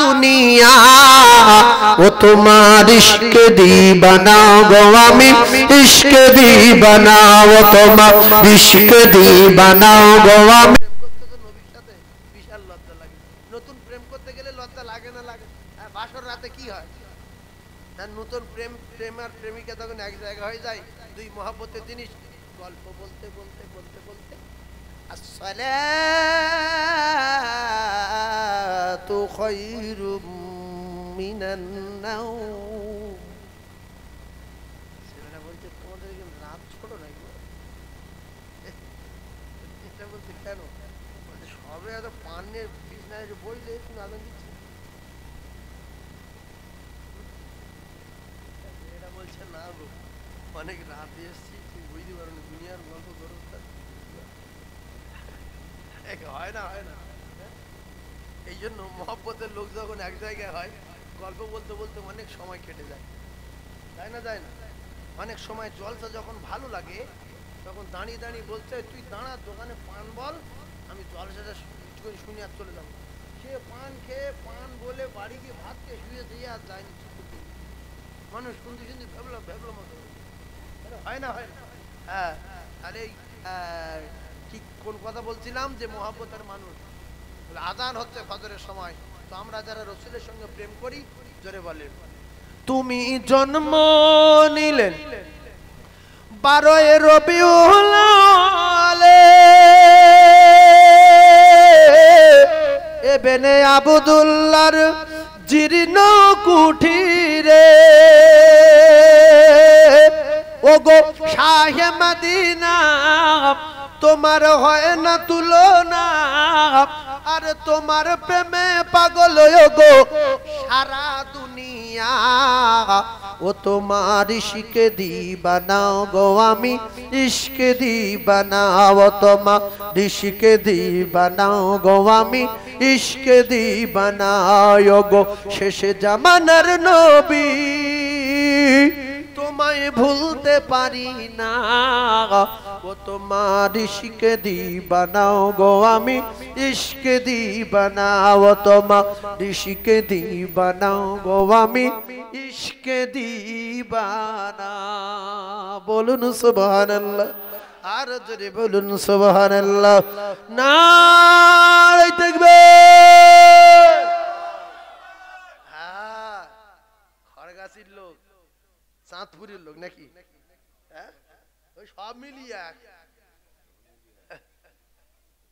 দুনিয়া ও তোমার ইশক দিবানা গো আমি ইশক দিবানা ও তোমার ইশক দিবানা গো আমি নবীর সাথে বিশাল লজ্জা লাগে নতুন প্রেম করতে গেলে লজ্জা লাগে না লাগে বাসর রাতে কি হয় তার নতুন প্রেম আর প্রেমিকা তখন এক জায়গা হয়ে যায় দুই মহব্বতের জিনিস গল্প বলতে বলতে বলতে বলতে আসসালাতু খায়রুম মিনান নাওম ছেলেরা বলছে তোমাদের কি রাত ছোট নাকি এটা বলতে কেন বলতে সবে এত পানের বিছনায় বইলে তুমি আজান দিচ্ছে এটা বলছে না গো অনেক রাতে এসছি তুমি বুঝতে পারো না দুনিয়ার গল্প করো হয় না হয় না এই জন্য মহব্বতের লোক যখন এক জায়গায় হয় গল্প বলতে বলতে অনেক সময় কেটে যায় তাই না যায় না অনেক সময় জলসা যখন ভালো লাগে তখন দাঁড়িয়ে দাঁড়িয়ে বলছে তুই দাঁড়া দোকানে পান বল আমি জলসাটা শুনে আর চলে যাবো সে পান খেয়ে পান বলে বাড়ি গিয়ে ভাত খেয়ে শুয়ে দিয়ে আর যায়নি মানুষ কিন্তু কিন্তু ভেবলো মতো হয় না হয় না হ্যাঁ আরে কি কোন কথা বলছিলাম যে মহব্বতের মানুষ আজান হচ্ছে ফজরের সময় তো আমরা যারা রাসূলের সঙ্গে প্রেম করি জোরে বলেন তুমি জন্ম নিলেন 12 রবিউল ইবনে আব্দুল্লাহর জীর্ণ কুঠিরে ওগো শাহে মদিনা তোমার হয় না তুলনা আর তোমার প্রেমে পাগল গো সারা দুনিয়া ও তোমার ইশক দিবানা গো আমি ইশক দিবানা ও তোমার ইশক দিবানা গো আমি ইশক দিবানা গো শেষে জামানার নবী তোমায় ভুলতে পারি না ও তোমার ইশক দিবানা গো আমি ইশক দিবানা ও তোমার ইশক দিবানা গো আমি ইশক দিবানা বলুন সুবহানাল্লাহ আর জোরে বলুন সুবহানাল্লাহ নারে তাকবীর হ্যাঁ খড়গাছির লোক চাঁদপুরের লোক নাকি ওই সব মিলিয়ে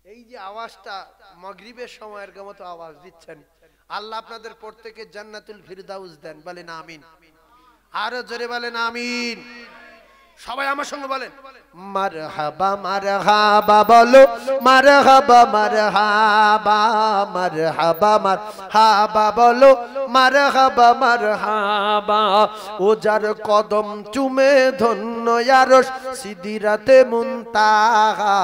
এই যে আওয়াজটা মাগরিবের সময়ের মতো আওয়াজ দিচ্ছেন আল্লাহ আপনাদের প্রত্যেককে জান্নাতুল ফিরদাউস দেন বলেন আমিন আর জোরে বলেন আমিন সবাই আমার সঙ্গে বলেন মারহাবা মারহাবা বলো মারহাবা মারহাবা মারহাবা মারহাবা বলো মারহাবা মারহাবা ও যার কদম চুমে ধন্য আরশ সিদরাতে মুনতাহা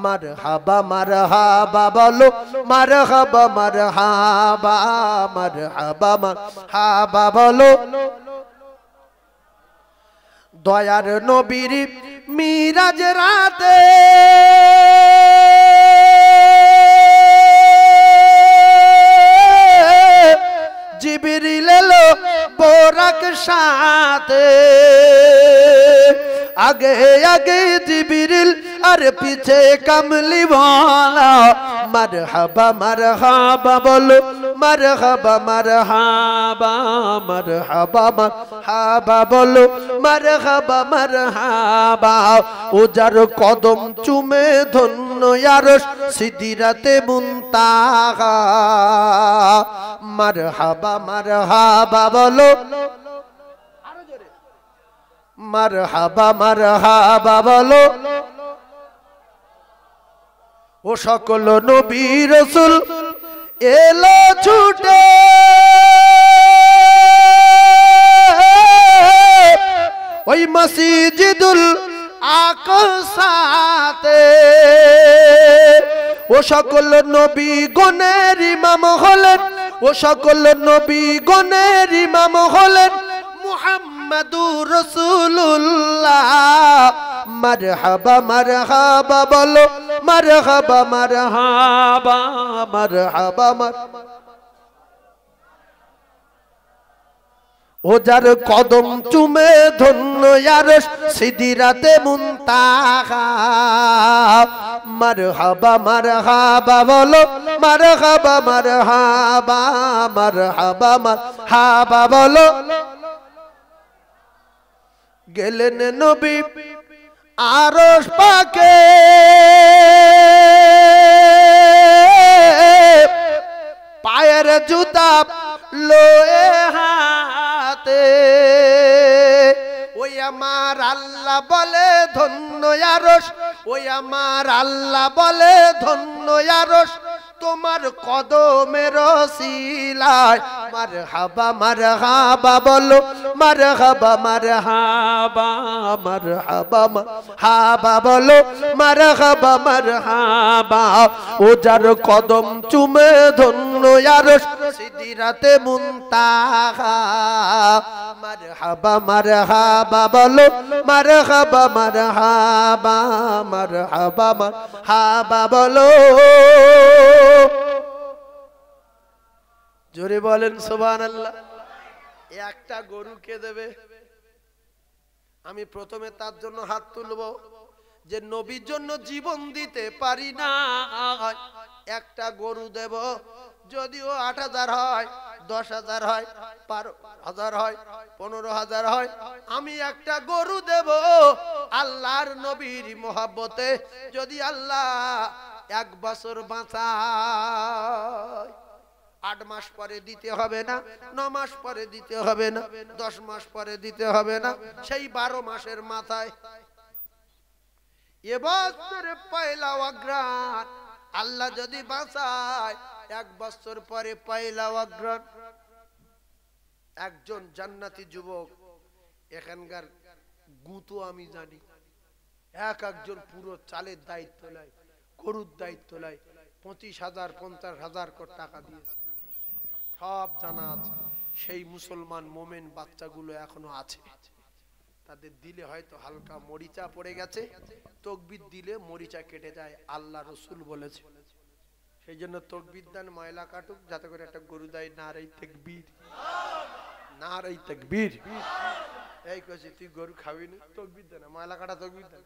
মারহাবা মারহাবা বলো মারহাবা মারহাবা মারহাবা মারহাবা বলো দয়ার নবীর মিরাজ রাতে জিবরিল এলো বোরাক সাথে আগে আগে জিবরিল আর পিছে কামলি वाला মারহাবা মারহাবা বলো মারহাবা মারহাবা মারহাবা মারহাবা বলো মারহাবা মারহাবা ও যার কদম চুমে ধন্য আরশ সিদরাতে মুনতাহা মারহাবা মারহাবা বলো আরো জোরে মারহাবা মারহাবা বলো ও সকল নবী রাসূল এলো ছুটে ওই মসজিদুল আকসাতে ও সকল নবী গণের ইমাম হলেন ও সকল নবী গণের ইমাম হলেন মুহাম্মদ মুহাম্মাদুর রাসূলুল্লাহ। মারহাবা মারহাবা বলো, মারহাবা মারহাবা মারহাবা মারহাবা। ও যার কদম চুমে ধন্য আরশ সিদরাতে মুনতাহা। মারহাবা মারহাবা বলো, মারহাবা মারহাবা মারহাবা মারহাবা বলো। গেলেন নবী আরশ পাকে, পায়ের জুতা লয়ে হাতে। ওই আমার আল্লাহ বলে ধন্য আরশ, ওই আমার আল্লাহ বলে ধন্য আরশ, তোমার কদমের ওসিলায়। মারহাবা মারহাবা বলো, মারহাবা মারহাবা মারহাবা মারহাবা বলো, মারহাবা মারহাবা। ও যার কদম চুমে ধন্য আরশ সিদরাতে মুনতাহা। মারহাবা মারহাবা বলো, মারহাবা মারহাবা মারহাবা মারহাবা বলো। জোরে বলেন সুবহানাল্লাহ। একটা গরু কে দেবে? আমি প্রথমে তার জন্য হাত তুলবো যে নবীর জন্য জীবন দিতে পারি না, একটা গরু দেব। যদিও ৮,০০০ হয়, ১০,০০০ হয়, ১২,০০০ হয়, ১৫,০০০ হয়, আমি একটা গরু দেব আল্লাহর নবীর মহব্বতে। যদি আল্লাহ ১ বছর বাঁচায়, ৮ মাস পরে দিতে হবে না, ৯ মাস পরে দিতে হবে না, ১০ মাস পরে দিতে হবে না, সেই ১২ মাসের মাথায় এবছর পয়লা অগ্রহায়ণ আল্লাহ যদি বাঁচায়, ১ বছর পরে পয়লা অগ্রহায়ণ একজন জান্নাতি যুবক, এখানকার গুঁতো আমি জানি, একজন পুরো চালের দায়িত্ব নেয়, গরুর দায়িত্ব নেয়, ২৫,০০০ ৫০,০০০ করে টাকা দিয়েছে, সব জানা আছে। সেই মুসলমান মোমেন বাচ্চাগুলো এখনো আছে, তাদের দিলে হয়তো হালকা মরিচা পড়ে গেছে, তাকবীর দিলে মরিচা কেটে যায়, আল্লাহ রসুল বলেছে। সেই জন্য তাকবীর দেন, ময়লা কাটুক, যাতে করে একটা গরু দেয়। নারে তাকবীর, নারে তাকবীর। এই কইছি তুই গরু খাবি না, তাকবীর দে না, ময়লা কাটা তাকবীর দেন।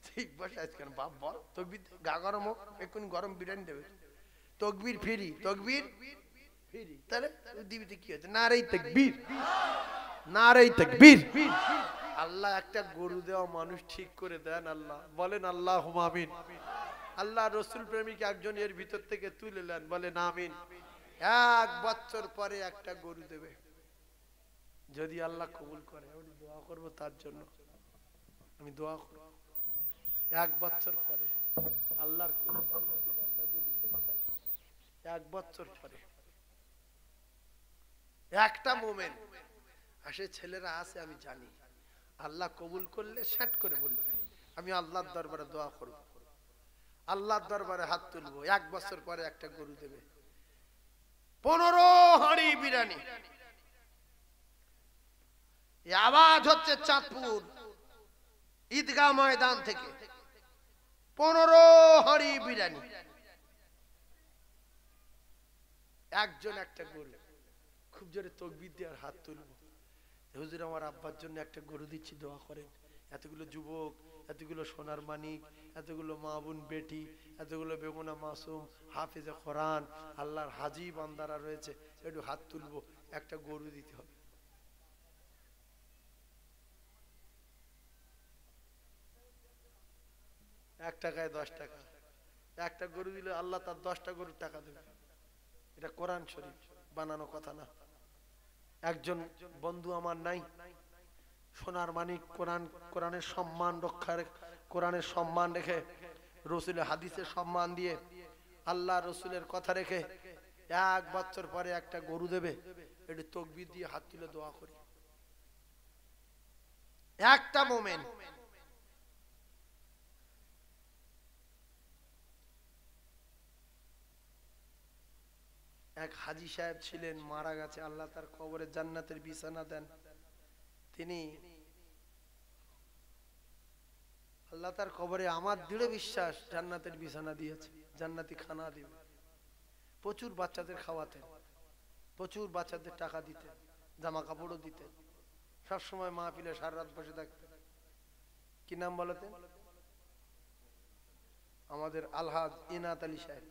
ঠিক বসে আজকাল বাপ বল তাকবীর, গা গরম হোক, এক্ষুনি গরম বিরিয়ানি দেবে। তাকবীর ফ্রি, তাকবীর ফ্রি, তাহলে দিবি কি হচ্ছে? নারে তাকবীর, নারে তাকবীর। আল্লাহ একটা গরু দেওয়া মানুষ ঠিক করে দেন আল্লাহ, বলেন আল্লাহুম্মা আমিন। আল্লাহ রসুল প্রেমিক একজন এর ভিতর থেকে তুলে নেন, বলেন আমিন। ১ বছর পরে একটা গরু দেবে, যদি আল্লাহ কবুল করে। আমি দোয়া করবো তার জন্য, আমি দোয়া করব ১ বছর পরে আল্লাহর কোন ১ বছর পরে একটা মোমেন্ট আসে, ছেলেরা আছে আমি জানি, আল্লাহ কবুল করলে সেট করে বলবে আমি আল্লাহর দরবারে দোয়া করব, আল্লাহর দরবারে হাত তুলবো। ১ বছর পরে একটা গরু দেবে, ১৫ হাঁড়ি বিরিয়ানি। আওয়াজ হচ্ছে চাঁদপুর ঈদগাহ ময়দান থেকে, ১৫ হাঁড়ি বিরিয়ানি, একজন একটা গরু। খুব জোরে তাকবীর দিয়ে আর হাত তুলবো, হুজুর আমার আব্বার জন্য একটা গরু দিচ্ছি, দোয়া করেন। এতগুলো যুবক, এতগুলো সোনার মানিক, এতগুলো মা বোন বেটি, এতগুলো বেগুনা মাসুম হাফেজে কোরআন আল্লাহর হাজী বান্দারা রয়েছে, একটু হাত তুলবো, একটা গরু দিতে হবে। এক টাকায় ১০ টাকা, একটা গরু দিলে আল্লাহ তার ১০টা গরুর টাকা দেবে। এটা কোরআন শরীফ, বানানো কথা না। একজন বন্ধু আমার নাই, সোনার মানিক, কোরআনের সম্মান রক্ষার, কোরআনের সম্মান রেখে, রসুলের হাদিসের সম্মান দিয়ে, আল্লাহ রসুলের কথা রেখে ১ বছর পরে একটা গরু দেবে। একটু তাকবীর দিয়ে হাত তুলে দোয়া করি। একটা মোমেন্ট, এক হাজী সাহেব ছিলেন, মারা গেছে, আল্লাহ তার কবরে জান্নাতের বিছানা দেন। তিনি আল্লাহ তার কবরে আমার দৃঢ় বিশ্বাস জান্নাতের বিছানা দিয়েছে, জান্নাতি খানা দিবে। প্রচুর বাচ্চাদের খাওয়াতেন, প্রচুর বাচ্চাদের টাকা দিতেন, জামা কাপড়ও দিতেন, সবসময় মাহফিলে সারা রাত বসে থাকতেন। কি নাম বলতেন? আমাদের আলহাজ ইনাত আলী সাহেব।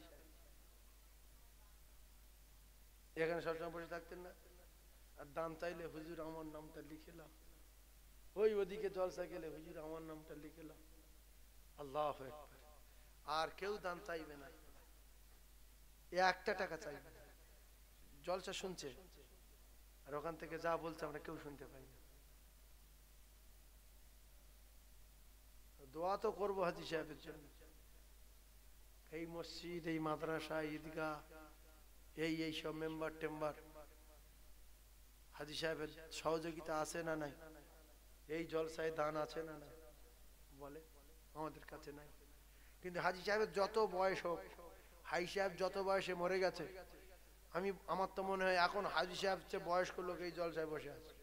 এখানে সবসময় বসে থাকতেন না? আর দান চাইলে হুজুর আমার নামটা লিখে নাও, ওই ওদিকে জলসা গেলে হুজুর আমার নামটা লিখে নাও। আল্লাহু আকবার। আর কেউ দান চাইবে না, একটা টাকা চাইবে না। জলসা শুনছে আর ওখান থেকে যা বলছে আমরা কেউ শুনতে পাই না। দোয়া তো করবো হাজী সাহেবের জন্য। এই মসজিদ, এই মাদ্রাসা, ঈদগাহ, এই সব মেম্বার টেম্বার, হাজী সাহেবের সহযোগিতা আছে না নাই? এই জলসায় দান আছে না নাই? বলে আমাদের কাছে নাই। কিন্তু হাজী সাহেবের যত বয়স হোক, হাই সাহেব যত বয়সে মরে গেছে, আমার তো মনে হয় এখন হাজী সাহেব চেয়ে বয়স্ক লোক এই জলসায় বসে আছে।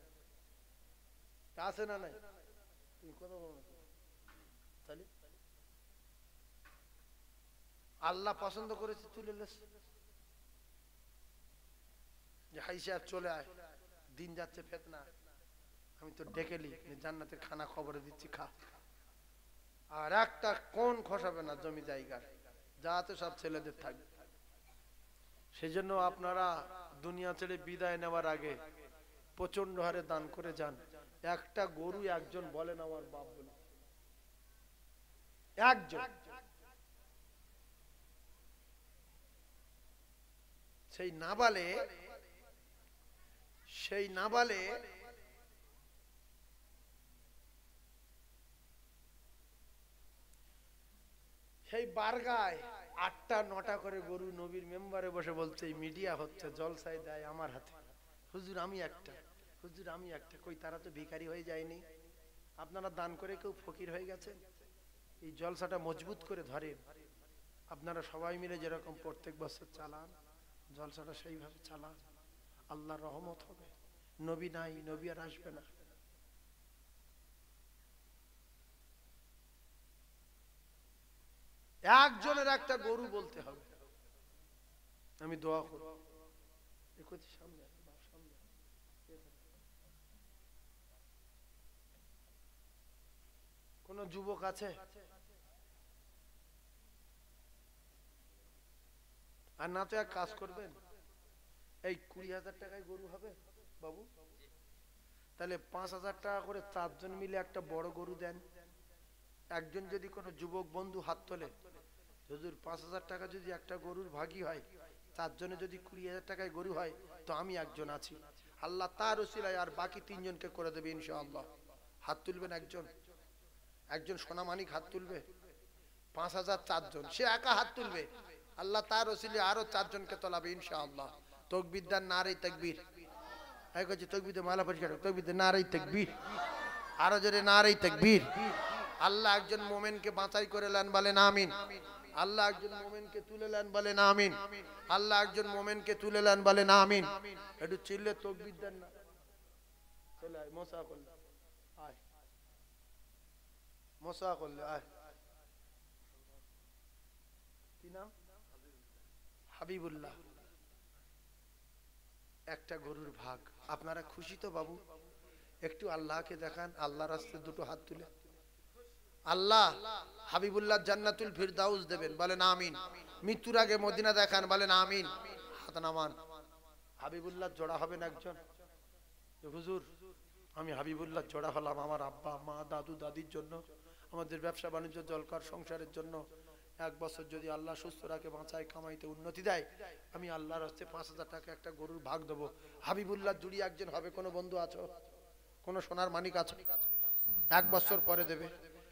আছে না নাই? তুমি কথা বলো না। তাহলে আল্লাহ পছন্দ করেছে তুলে লেছে যে হাই সাহেব চলে আয়, দিন যাচ্ছে ফেতনা, আমি তো ডেকেলি জান্নাতের খানা খবরে দিচ্ছি, খা। আর একটা কোন খসাবে না জমি জায়গার, যাতে সব ছেলেদের থাকবে। সেজন্য আপনারা দুনিয়া ছেড়ে বিদায় নেওয়ার আগে প্রচন্ড হারে দান করে যান। একটা গরু একজন বলেন আমার বাপ বলে, একজন। সেই না বলে সেই বারগায় 8টা 9টা করে গরু নবীর মেম্বারে বসে বলছে এই মিডিয়া হচ্ছে, জলসায় দেয় আমার হাতে, হুজুর আমি একটা, হুজুর আমি একটা। কই তারা তো ভিখারি হয়ে যায়নি? আপনারা দান করে কেউ ফকির হয়ে গেছেন? এই জলসাটা মজবুত করে ধরেন। আপনারা সবাই মিলে যেরকম প্রত্যেক বছর চালান, জলসাটা সেইভাবে চালান, আল্লাহর রহমত হবে। নবী নাই, নবী আর আসবে না। একজনের একটা গরু বলতে হবে। আমি দোয়া করব। সামনে কোন যুবক আছে? আর না তো এক কাজ করবেন, এই 20,000 টাকায় গরু হবে বাবু? তাহলে 5,000 টাকা করে 4 জন মিলে একটা বড় গরু দেন। একজন যদি কোনো যুবক বন্ধু হাত তোলে, হুজুর 5,000 টাকা যদি একটা গরুর ভাগই হয়, 4 জনে যদি 20,000 টাকায় গরু হয়, তো আমি একজন আছি, আল্লাহ তার ওসিলায় আর বাকি 3 জনকে করে দেবে ইনশাআল্লাহ। হাত তুলবেন একজন, একজন সোনামানিক হাত তুলবে। 5,000 4 জন, সে একা হাত তুলবে, আল্লাহ তার ওসিলায় আরো 4 জনকে তোলাবে ইনশাআল্লাহ। তাকবীর দেন, নারে তাকবীর। এই কইছে তাকবীর দে, মালা পরিষ্কার, তাকবীর দে, নারে তাকবীর। আরো জোরে নারে তাকবীর। আল্লাহ একজন মোমেনকে বাঁচাই করে নেন, বলেন আমিন। আল্লাহ একজন মোমেনকে তুলে নেন, বলেন আমিন। আল্লাহ একজন মোমেনকে তুলে নেন, বলেন আমিন। একটু চিল্লে তাকবীর দেন না। চলে আয়, মোসা করলে আয়, মোসা করলে আয়। কি নাম? হাবিবুল্লাহ। একটা গরুর ভাগ। আপনারা খুশি তো বাবু? একটু আল্লাহকে দেখান, আল্লাহর রাস্তায় দুটো হাত তুলে। আল্লাহ হাবিবুল্লাহ জান্নাতুল ফিরদাউস দেবেন, বলেন আমিন। মৃত্যুর আগে মদিনা দেখান, বলেন আমিন। হাত নামান। হাবিবুল্লাহ জোড়া হবেন একজন। হুজুর আমি হাবিবুল্লাহ জোড়া হলাম আমার আব্বা মা দাদু দাদির জন্য, আমাদের ব্যবসা বাণিজ্য জলকার সংসারের জন্য। 1 বছর যদি আল্লাহ সুস্থ রাখে, বাঁচায়, কামাইতে উন্নতি দেয়, আমি আল্লাহর হস্তে 5,000 টাকা একটা গরুর ভাগ দেবো। হাবিবুল্লাহ জুড়ি একজন হবে। কোনো বন্ধু আছো? কোনো সোনার মানিক আছো? 1 বছর পরে দেবে।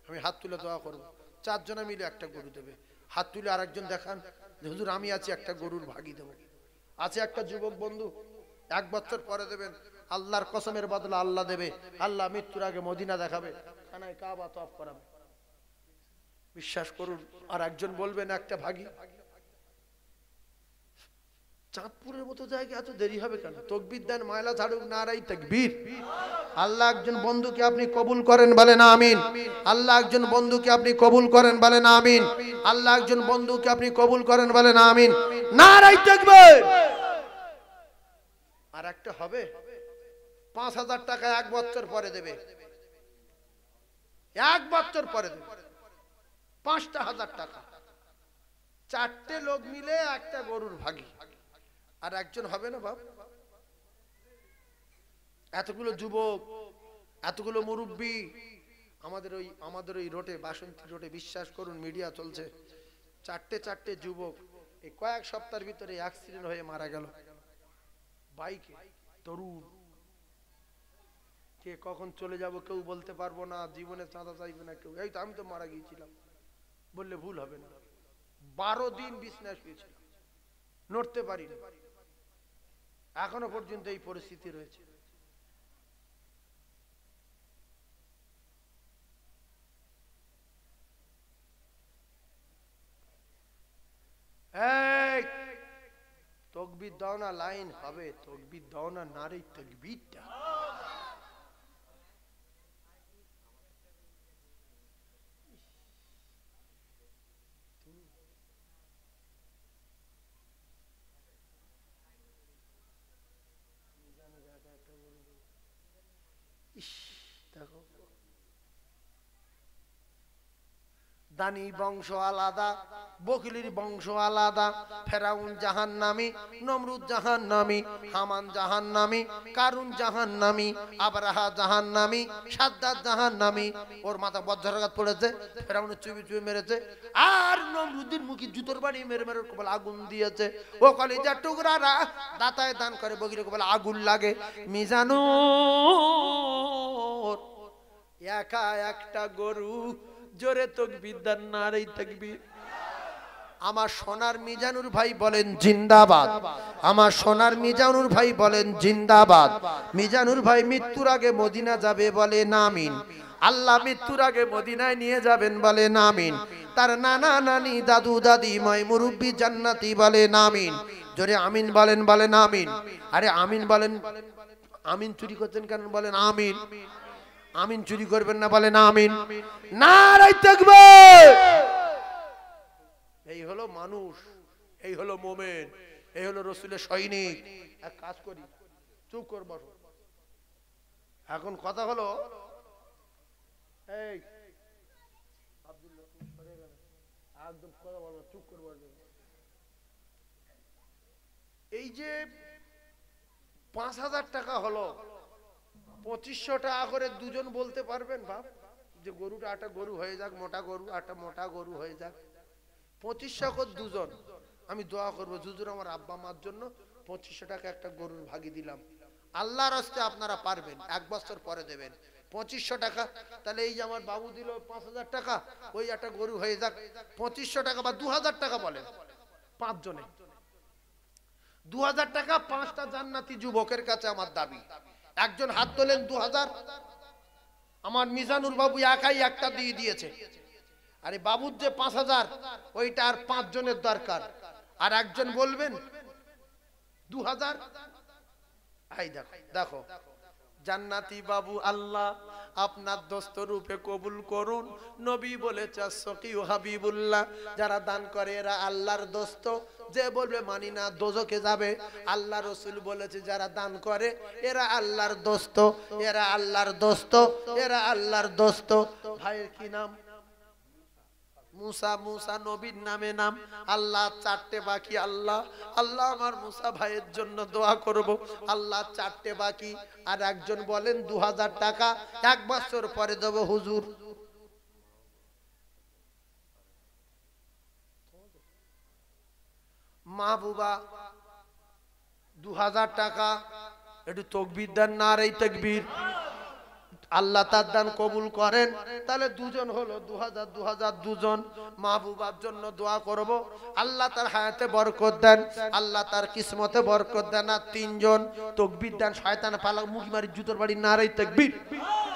আমি হাত তুলে দোয়া করবো, 4 জনে মিলে একটা গরু দেবে। হাত তুলে আরেকজন দেখান, হুজুর আমি আছি, একটা গরুর ভাগই দেবো। আছে একটা যুবক বন্ধু, 1 বছর পরে দেবেন। আল্লাহর কসমের বদলা আল্লাহ দেবে। আল্লাহ মৃত্যুর আগে মদিনা দেখাবে, খানায় কাবা তওয়াফ করাবে। বিশ্বাস করুন। আর একজন বলবেন একটা ভাগী। চাঁদপুরের মতো জায়গায় এত দেরি হবে কেন? তাকবীর দেন, ময়লা ঝাড়ুক, নারাই তাকবীর। আল্লাহ একজন বন্ধুকে আপনি কবুল করেন, বলেন আমিন। আল্লাহ একজন বন্ধুকে আপনি কবুল করেন, বলেন আমিন। আল্লাহ একজন বন্ধুকে আপনি কবুল করেন, বলেন আমিন। নারাই তাকবীর। আর একটা হবে 5,000 টাকা 1 বছর পরে দেবে, 1 বছর পরে দেবে 5,000 টাকা। 4টে লোক মিলে একটা গরুর ভাগী। আর একজন হবে না বাপ? এতগুলো যুবক, এতগুলো মুরব্বী, আমাদের ওই রোডে, বাসন্তী রোডে, বিশ্বাস করুন মিডিয়া চলছে, 4টে যুবক এই কয়েক সপ্তাহের ভিতরে অ্যাক্সিডেন্ট হয়ে মারা গেল বাইকে। তরুণ, কে কখন চলে যাব কেউ বলতে পারবো না, জীবনে চাঁদা চাইবে না কেউ। এই তো আমি তো মারা গিয়েছিলাম বললে ভুল হবে না। 12 দিন বিছনায় শুয়েছিলাম, নড়তে পারি না, এখনো পর্যন্ত এই পরিস্থিতি রয়েছে। এই তাকবীর দাও না, লাইন হবে, তাকবীর দাও না, নারী তাকবীরটা। দেখো দানি বংশ আলাদা, বকিলির বংশ আলাদা। ফেরাউন জাহান্নামী, নমরুদ জাহান্নামী, হামান জাহান্নামী, কারুন জাহান্নামী, আবরাহা জাহান্নামী, সাদ্দাত জাহান্নামী। ওর মাথা বজ্রাঘাত পড়েছে, ফেরাউনের চুপি চুপি মেরেছে। আর নমরুদের মুখে জুতোর বাড়ি মেরে মেরে কপাল আগুন দিয়েছে। ও কলিজার টুকরারা দাতায় দান করে, বকিলের কপাল আগুন লাগে। মিজানুর একা একটা গরু, জোরে তাকবীর দেন, নারে তাকবীর। আমার সোনার মিজানুর ভাই বলেন জিন্দাবাদ। আমার সোনার মিজানুর ভাই বলেন জিন্দাবাদ। মিজানুর ভাই মৃত্যুর আগে মদিনা যাবে, বলে আমিন। আল্লাহ মৃত্যুর আগে মদিনায় নিয়ে যাবেন, বলে আমিন। তার নানা নানি, দাদু দাদি, ময় মুরব্বি জান্নাতি, বলে আমিন। জোরে আমিন বলেন, বলেন আমিন। আরে আমিন বলেন। আমিন চুরি করছেন কেন? বলেন আমিন। আমিন চুরি করবেন না, বলেন আমিন। নারে তাকবীর। এই হলো মানুষ, এই হলো মোমেন, এই হলো রাসূলের সৈনিক। এক কাজ করি, চুপ কর বসো। এখন কথা হলো, এই আব্দুল্লাহ তুমি সরে গেলে একদম কথা বলো, চুপ কর বসো। এই যে 5,000 টাকা হলো, 2500 টাকা করে দুজন বলতে পারবেন বাপ? যে গরুটা একটা গরু হয়ে যাক, মোটা গরু, একটা মোটা গরু হয়ে যাক। 2500 করে দুজন। আমি দোয়া করবো, হুজুর আমার আব্বা মার জন্য 2500 টাকা একটা গরুর ভাগি দিলাম। আল্লাহর রাস্তায় আপনারা পারবেন, 1 বছর পরে দেবেন 2500 টাকা। তাহলে এই যে আমার বাবু দিল 5,000 টাকা, ওই একটা গরু হয়ে যাক 2500 টাকা বা 2,000 টাকা বলেন, 5 জনে 2,000 টাকা। 5টা জান্নাতি যুবকের কাছে আমার দাবি, একজন হাত তোলেন 2,000। আমার মিজানুর বাবু একাই একটা দিয়ে দিয়েছে। আরে বাবুর যে 5,000, ওইটা আর 5 জনের দরকার। আর একজন বলবেন 2,000। এই দেখো দেখো, জান্নাতি বাবু আল্লাহ আপনার দোস্ত রূপে কবুল করুন। নবী বলেছে সকিউ হাবিবুল্লাহ, যারা দান করে এরা আল্লাহর দোস্ত। যে বলবে মানি না দোজখে যাবে। আল্লাহ রাসূল বলেছে যারা দান করে এরা আল্লাহর দোস্ত, এরা আল্লাহর দোস্ত, এরা আল্লাহর দোস্ত। ভাইয়ের কি নাম? মুসা। মুসা নবীর নামে নাম। আল্লাহ 4টে বাকি। আল্লাহ আল্লাহ আমার মুসা ভাইয়ের জন্য দোয়া করব। আল্লাহ 4টে বাকি। আর একজন বলেন 2,000 টাকা 1 বছর পরে দেব হুজুর। মাহবুবা 2,000 টাকা। একটু তাকবীর দেন, নারে তাকবীর। আল্লাহ তার দান কবুল করেন। তাহলে দুজন হলো, 2,000 2,000 দুজন। মাহবুবার জন্য দোয়া করব, আল্লাহ তার হায়াতে বরকত দেন, আল্লাহ তার কিসমতে বরকত দেন। আর 3 জন তাকবীর দেন, শয়তান পালাক মুখি মারি জুতোর বাড়ি, নারে তাকবীর।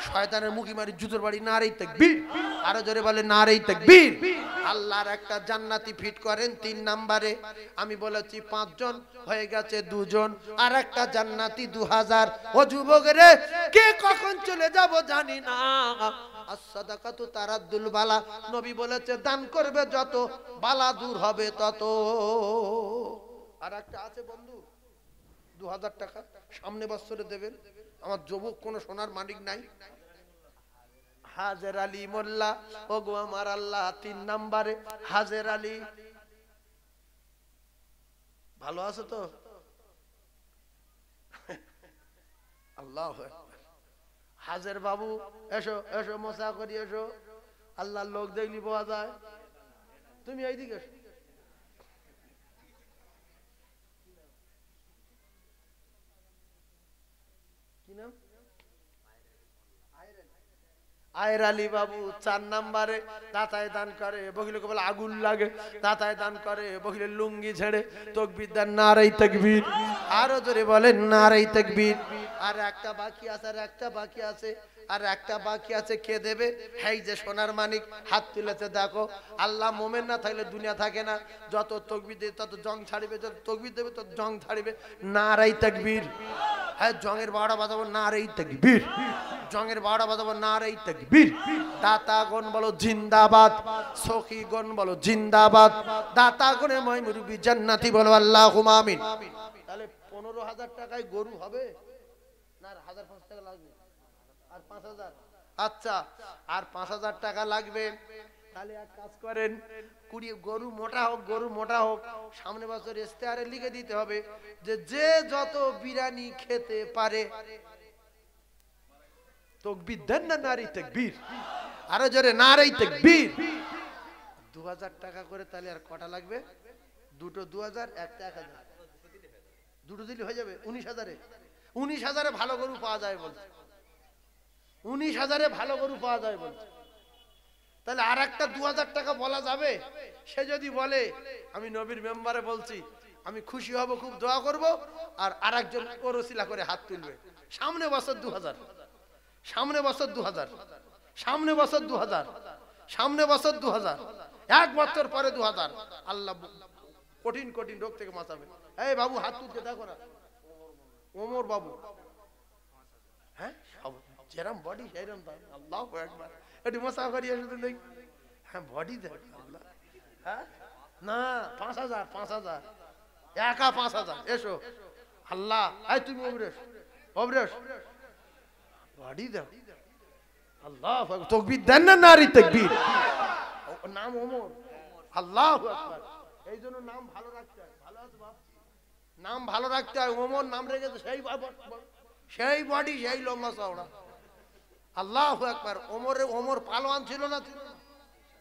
শয়তানের মুখি মারি জুতোর বাড়ি নারেই তাকবীর আরো জোরে বলে নারেই তাকবীর আল্লাহর একটা জান্নাতি ফিট করেন 3 নম্বরে আমি বলেছি 5 জন হয়ে গেছে 2 জন আর একটা জান্নাতি 2000 ও যুবক রে কে কখন চলে যাব জানি না as-sadaqatu taraddul বালা নবী বলেছে দান করবে যত বালা দূর হবে তত আর একটা আছে বন্ধু 2000 টাকা সামনে বছরে দেবেন আমার যুবক কোন সোনার মালিক নাই হাজের আলী মোল্লা ওগো আমার আল্লাহ 3 নম্বরে হাজের আলী ভালো আছো তো আল্লাহ হাজের বাবু এসো এসো মোসা করি এসো আল্লাহর লোক দেখলি পাওয়া যায় তুমি এইদিকে এসো কি নাম আয়ের আলী বাবু 4 নম্বরে দাতায় দান করে বহিলকে বলে আগুন লাগে দাতায় দান করে বহিলে লুঙ্গি ছেড়ে তাকবীর দেন নারে তাকবীর আরো জোরে বলেন নারে তাকবীর আর একটা বাকি আছে আর একটা বাকি আছে আর একটা বাকি আছে কে দেবে এই যে সোনার মানিক হাত তুলেছে দেখো আল্লাহ মোমেন না থাকলে দুনিয়া থাকে না যত তাকবীর দেবে তত জং ছাড়বে যত তাকবীর দেবে তত জং ছাড়বে নারে তাকবীর হ্যাঁ জঙের বাড়া বাজাবো নারে তাকবীর জঙের বাড়া বাজাবো নারে তাকবীর দাতাগণ বলো জিন্দাবাদ সখীগণ বলো জিন্দাবাদ দাতাগণের মই মুরব্বি জান্নাতি বলো আল্লাহুম্মা আমিন তাহলে 15000 টাকায় গরু হবে না 1005 টাকা লাগবে আর 5000 আচ্ছা আর 5000 টাকা লাগবে তাহলে এক কাজ করেন গরু মোটা হোক সামনে বছর ইস্তেহারে লিখে দিতে হবে যে যে যত বিরিয়ানি খেতে পারে তাকবীর দেন না নারী তাকবীর আরো জোরে নারী তাকবীর 2000 টাকা করে তাহলে আর কটা লাগবে দুটো 2000 একটা 1000 দুটো দিলে হয়ে যাবে 19000 এ 19000 এ ভালো গরু পাওয়া যায় বলছে 19000 এ ভালো গরু পাওয়া যায় বলছে তাহলে আর একটা 2000 টাকা বলা যাবে সে যদি বলে আমি নবীর মেম্বারে বলছি আমি খুশি হব খুব দোয়া করব আর আরেকজন ওরসিলা করে হাত তুলবে সামনে বছর 2000 সামনে বছর 2000 সামনে বছর 2000 সামনে বছর 2000 এক বছর পরে 2000 আল্লাহ কঠিন কঠিন রোগ থেকে বাঁচাবে এই বাবু হাত তুলতে দেখো না ওমর বাবু হ্যাঁ যেরকম বডি সেরকম দাম আল্লাহু আকবার একটু মশা করি এসে দেখ হ্যাঁ বডি দেখ আল্লাহ হ্যাঁ না 5000 একা 5000 এসো আল্লাহ এই তুমি অবরেশ বডি দাও আল্লাহু আকবার তাকবীর দেন না নারী তাকবীর নাম ওমর আল্লাহু আকবার এইজন্য নাম ভালো রাখতে হয় ভালো আছে বাপ নাম ভালো রাখতে হয় ওমর নাম রেখেছে সেই বডি সেই লম্বা চওড়া আল্লাহু আকবার ওমর পালোয়ান ছিল না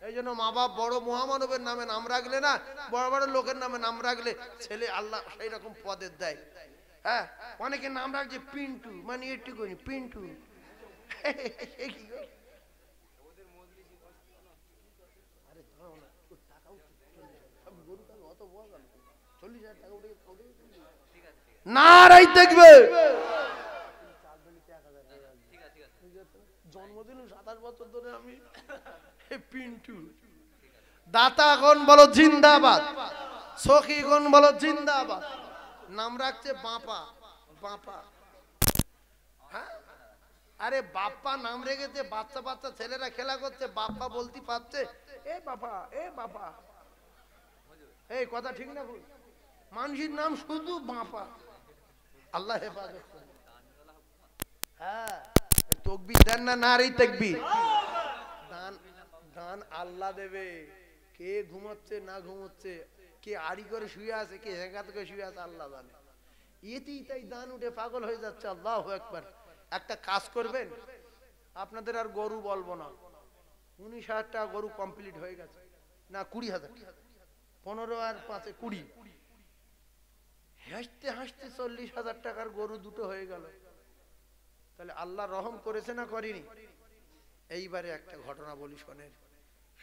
এইজন্য মা বাপ বড় মহামানবের নামে নাম রাখলে না বড় বড় লোকের নামে নাম রাখলে ছেলে আল্লাহ সেই রকম পদের দেয় হ্যাঁ অনেকে নাম রাখছে পিন্টু মানে একটুখানি পিন্টু কি গো আরে দাও না টাকা সব গরু টাকা অত বড় গেল 40000 টাকা উঠে নারাই দেখবে জন্মদিন 27 বছর ধরে আমি পিন্টু দাতাগণ বলো জিন্দাবাদ সখীগণ বলো জিন্দাবাদ নাম রাখছে বাপা বাপা হ্যাঁ আরে বাপ্পা নাম রেখেছে বাচ্চা বাচ্চা ছেলেরা খেলা করছে বাপ্পা বলতে পারছে এ বাপা এই কথা ঠিক না ভুল মানুষের নাম শুধু বাপা আল্লাহ হেফাজত করে হ্যাঁ তাকবীর দেন না নারী তাকবীর দান আল্লাহ দেবে কে ঘুমাচ্ছে না ঘুমাচ্ছে কে আড়ি করে শুয়ে আছে কে হেকাত করে শুয়ে আছে আল্লাহ জানে এতেই তাই দান উঠে পাগল হয়ে যাচ্ছে আল্লাহু আকবার একটা কাজ করবেন আপনাদের আর গরু বলবো না 19000 টাকা গরু কমপ্লিট হয়ে গেছে না 20000 15 আর 5 20 হাসতে হাসতে 40000 টাকার গরু দুটো হয়ে গেল তাহলে আল্লাহ রহম করেছে না করেনি এইবারে একটা ঘটনা বলি শোনেন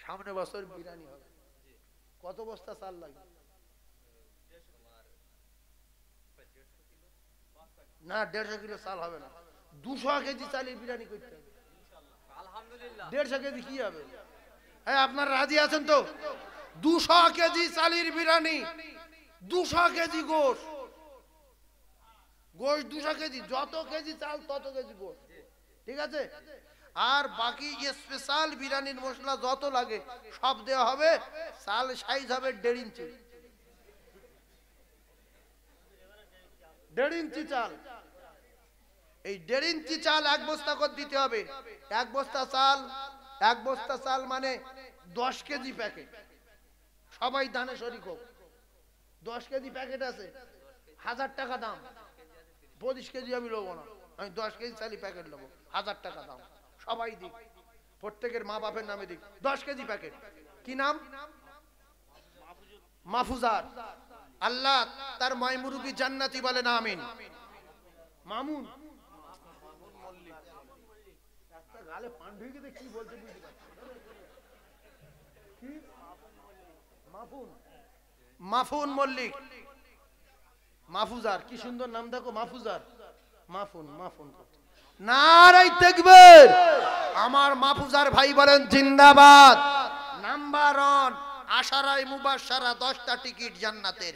সামনে বছর বিরিয়ানি হবে কত বস্তা চাল লাগবে না 150 কিলো চাল হবে না 200 কেজি চালের বিরিয়ানি করতে হবে 150 কেজি কি হবে? হ্যাঁ, আপনারা রাজি আছেন তো? 200 কেজি চালের বিরিয়ানি, 200 কেজি গোশ, 200 কেজি, যত কেজি চাল তত কেজি গোশ, ঠিক আছে? আর বাকি স্পেশাল বিরিয়ানির মশলা যত লাগে সব দেওয়া হবে। চাল সাইজ হবে 1.5 ইঞ্চি, 1.5 ইঞ্চি চাল। এই 1.5 ইঞ্চি চাল 1 বস্তা করে দিতে হবে। 1 বস্তা চাল, 1 বস্তা চাল মানে 10 কেজি প্যাকেট। সবাই দানে শরিক হোক। 10 কেজি প্যাকেট আছে, 1000 টাকা দাম। 25 কেজি আমি নেবো না, আমি 10 কেজি চালি প্যাকেট নেবো, 1000 টাকা দাম। সবাই দিক, প্রত্যেকের মা বাপের নামে দিক। 10 কেজি প্যাকেট। কি নাম? মাহফুজার। আল্লাহ তার মাইমুরুবি জান্নাতি বলেন আমিন। মামুন একটা গালে পান ঢুকে দে, কি বলছে বুঝতে পারছি। কি? মাফুন, মাফুন মল্লিক, মাহফুজার। কি সুন্দর নাম দেখো, মাহফুজার। মাফুন, মাফুন। নারায়ে তাকবীর। আমার মাহফুজার ভাই বলেন জিন্দাবাদ। নাম্বার 1 আশারায়ে মুবাশশারা, 10টা টিকিট জান্নাতের।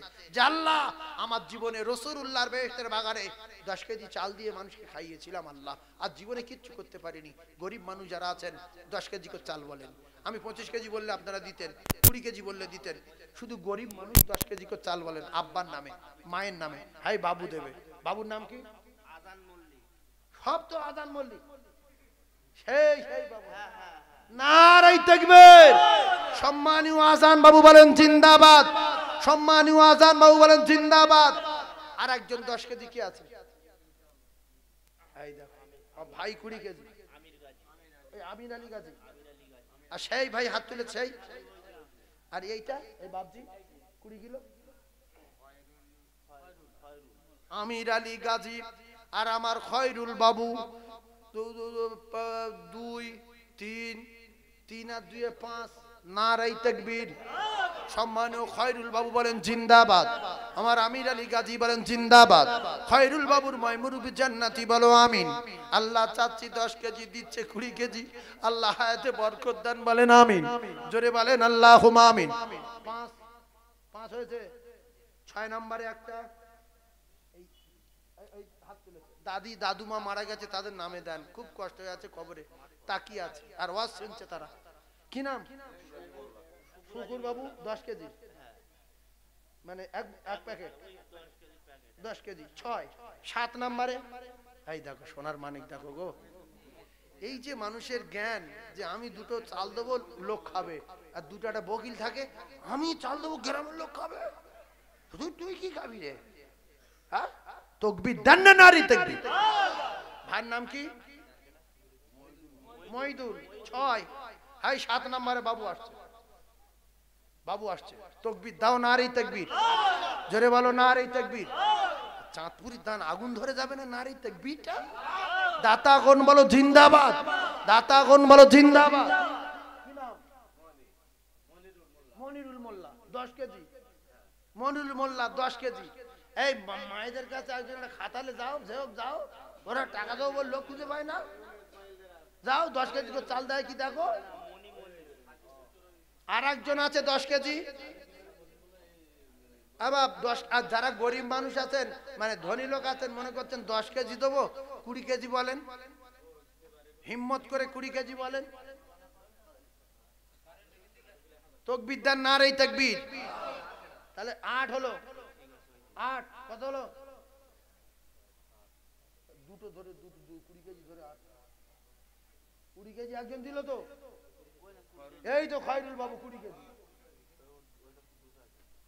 আল্লাহ আমার জীবনে রাসূলুল্লাহর বেহেশতের বাগানে 10 কেজি চাল দিয়ে মানুষকে খাইয়েছিলাম আল্লাহ, আর জীবনে কিচ্ছু করতে পারিনি। গরিব মানুষ যারা আছেন 10 কেজি করে চাল বলেন। আমি 25 কেজি বললে আপনারা দিতেন, 20 কেজি বললে দিতেন। শুধু গরিব মানুষ 10 কেজি করে চাল বলেন, আব্বার নামে, মায়ের নামে। হাই বাবু দেবে। বাবুর নাম কি? আজান মল্লিক। সব তো আজান মল্লিক, সেই সেই বাবু। নারায়ে তাকবীর। সম্মানীয় আজান বাবু বলেন জিন্দাবাদ। সম্মানীয় আজান বাবু বলেন জিন্দাবাদ। আর একজন 10 কেজি কি আছে? এই দেখো ভাই 20 কেজি, এই আমিন আলী গাজী। আর সেই ভাই হাত তুলে, সেই। আর এইটা এই বাপজি 20 কিলো, আমির আলী গাজী। আর আমার খয়রুল বাবু 2 3 3 আর 2 5। নারায়ে তাকবীর। সম্মানীয় খয়রুল বাবু বলেন জিন্দাবাদ। আমার আমির আলী গাজী বলেন জিন্দাবাদ। খয়রুল বাবুর মাইমুরুবি জান্নাতি বলো আমিন। আল্লাহ চাচ্ছি 10 কেজি দিচ্ছে 20 কেজি। আল্লাহ হায়াতে বরকত দান বলেন আমিন। জোরে বলেন আল্লাহুম্মা আমিন। 5 হয়েছে। 6 নম্বরে একটা এই হাত তুলেছে, দাদি দাদুমা মারা গেছে, তাদের নামে দেন। খুব কষ্ট হয়ে আছে, কবরে তাকিয়ে আছে আর ওয়াজ শুনছে তারা। কি নাম? শুকুর বাবু 10 কেজি, মানে এক প্যাকেট 10 কেজি। 6 7 নম্বরে এই দেখো সোনার মানিক, দেখো গো, এই যে মানুষের জ্ঞান যে আমি 2টো চাল দেবো লোক খাবে, আর 2টা একটা বকিল থাকে, আমি চাল দেবো গ্রামের লোক খাবে, তুই কি খাবি রে? হ্যাঁ, তাকবীর দেন না, নারী তাকবীর। ভাইয়ের নাম কি? মইদুল। 6 হাই 7 নম্বরে বাবু আসছে, বাবু আসছে। তাকবীর দাও, নারী তাকবীর। জোরে বলো নারী তাকবীর। চাঁদপুরের দান আগুন ধরে যাবে না নারী তাকবীরটা। দাতাগণ বলো জিন্দাবাদ, দাতাগণ বলো জিন্দাবাদ। কি নাম? মনিরুল মোল্লা 10 কেজি। মনিরুল মোল্লা 10 কেজি। এই মায়েদের কাছে একজন খাতালে যাও, যাও, ওরা টাকা দাও বল, লোক খুঁজে পায় না। যাও 10 কেজি করে চাল দেয় কি দেখো। আর একজন আছে 10 কেজি। আবার 10, আর যারা গরিব মানুষ আছেন, মানে ধনী লোক আছেন, মনে করছেন 10 কেজি দেবো, 20 কেজি বলেন, হিম্মত করে 20 কেজি বলেন। তাকবীর দেন, নারায়ে তাকবীর। তাহলে 8 হলো। 8 কত হলো? 2টো ধরে 20 কেজি ধরে 8, 20 কেজি একজন দিল তো। এই তো খয়রুল বাবু 20 কেজি।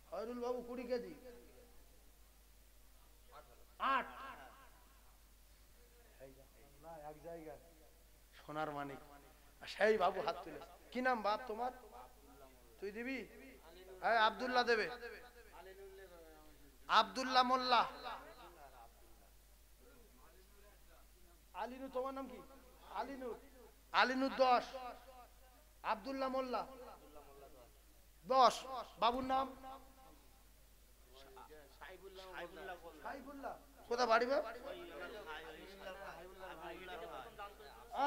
খয়রুল বাবু 20 কেজি। 8 এক জায়গায় সোনার মানিক। সেই বাবু হাত তুলে। কি নাম বাপ তোমার? তুই দিবি? হ্যাঁ, আব্দুল্লাহ দেবে। আব্দুল্লাহ মোল্লা। আলিনু, তোমার নাম কি? আলিনুর। আলিনুর 10, আব্দুল্লাহ মোল্লা 10। বাবুর নাম সাইফুল্লাহ। কোথা বাড়ি?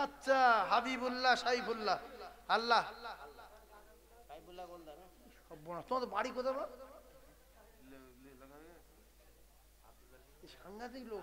আচ্ছা, হাবিবুল্লাহ সাইফুল্লাহ। আল্লাহ সর্বনাশ, তোমাদের বাড়ি কোথায়? সাংঘাতিক লোক।